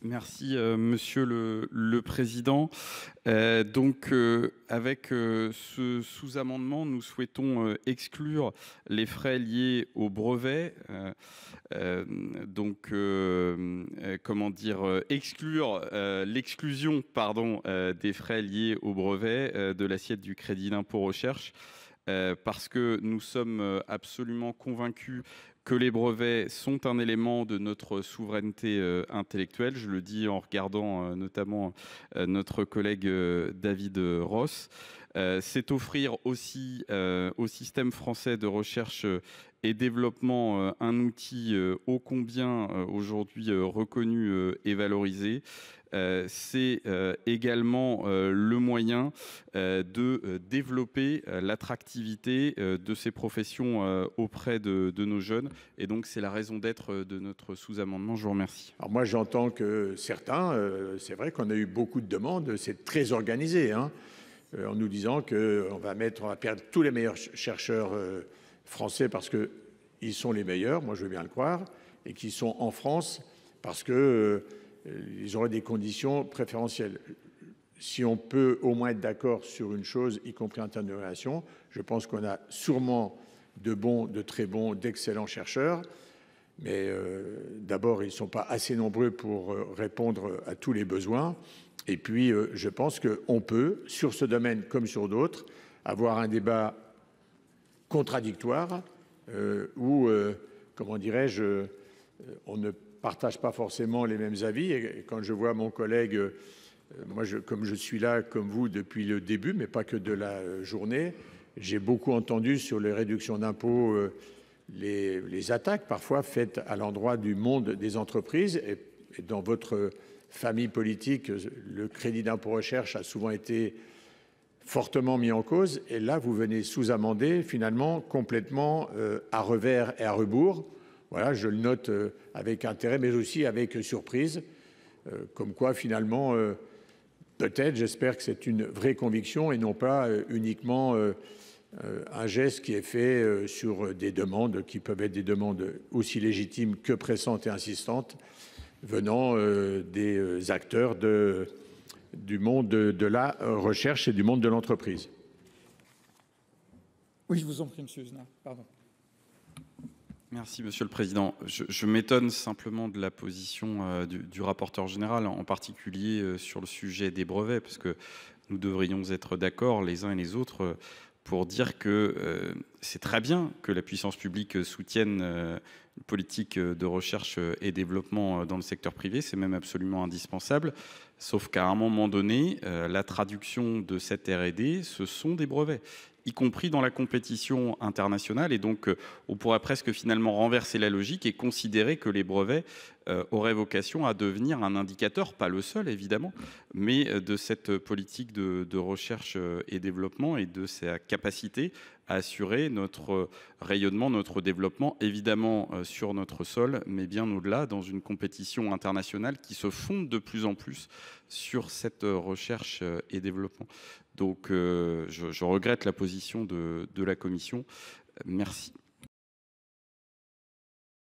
Merci, Monsieur le Président. Avec ce sous-amendement, nous souhaitons exclure les frais liés au brevet. Exclure l'exclusion, des frais liés au brevet de l'assiette du crédit d'impôt recherche. Parce que nous sommes absolument convaincus que les brevets sont un élément de notre souveraineté intellectuelle. Je le dis en regardant notamment notre collègue David Ross. C'est offrir aussi au système français de recherche et développement un outil ô combien aujourd'hui reconnu et valorisé. C'est également le moyen de développer l'attractivité de ces professions auprès de nos jeunes. Et donc, c'est la raison d'être de notre sous-amendement. Je vous remercie. Alors moi, j'entends que certains, c'est vrai qu'on a eu beaucoup de demandes, c'est très organisé, hein, en nous disant qu'on va perdre tous les meilleurs chercheurs français parce qu'ils sont les meilleurs, moi je veux bien le croire, et qui sont en France parce que ils auraient des conditions préférentielles. Si on peut au moins être d'accord sur une chose, y compris en termes de relation, je pense qu'on a sûrement de bons, de très bons, d'excellents chercheurs. Mais d'abord, ils ne sont pas assez nombreux pour répondre à tous les besoins. Et puis, je pense qu'on peut, sur ce domaine comme sur d'autres, avoir un débat contradictoire où, comment dirais-je, on ne partage pas forcément les mêmes avis. Et quand je vois mon collègue, moi, comme je suis là, comme vous, depuis le début, mais pas que de la journée, j'ai beaucoup entendu sur les réductions d'impôts, les attaques parfois faites à l'endroit du monde des entreprises. Et dans votre famille politique, le crédit d'impôt recherche a souvent été fortement mis en cause. Et là, vous venez sous-amender finalement complètement à revers et à rebours. Voilà, je le note avec intérêt, mais aussi avec surprise, comme quoi finalement, peut-être, j'espère que c'est une vraie conviction et non pas uniquement un geste qui est fait sur des demandes qui peuvent être des demandes aussi légitimes que pressantes et insistantes venant des acteurs du monde de la recherche et du monde de l'entreprise. Oui, je vous en prie, Monsieur Usnard. Pardon. Merci, Monsieur le Président. Je m'étonne simplement de la position du rapporteur général, en particulier sur le sujet des brevets, parce que nous devrions être d'accord les uns et les autres pour dire que c'est très bien que la puissance publique soutienne une politique de recherche et développement dans le secteur privé, c'est même absolument indispensable, sauf qu'à un moment donné, la traduction de cette R&D, ce sont des brevets, y compris dans la compétition internationale. Et donc, on pourrait presque finalement renverser la logique et considérer que les brevets auraient vocation à devenir un indicateur, pas le seul évidemment, mais de cette politique de recherche et développement et de sa capacité à assurer notre rayonnement, notre développement, évidemment sur notre sol, mais bien au-delà, dans une compétition internationale qui se fonde de plus en plus sur cette recherche et développement. Donc, je regrette la position de la Commission. Merci.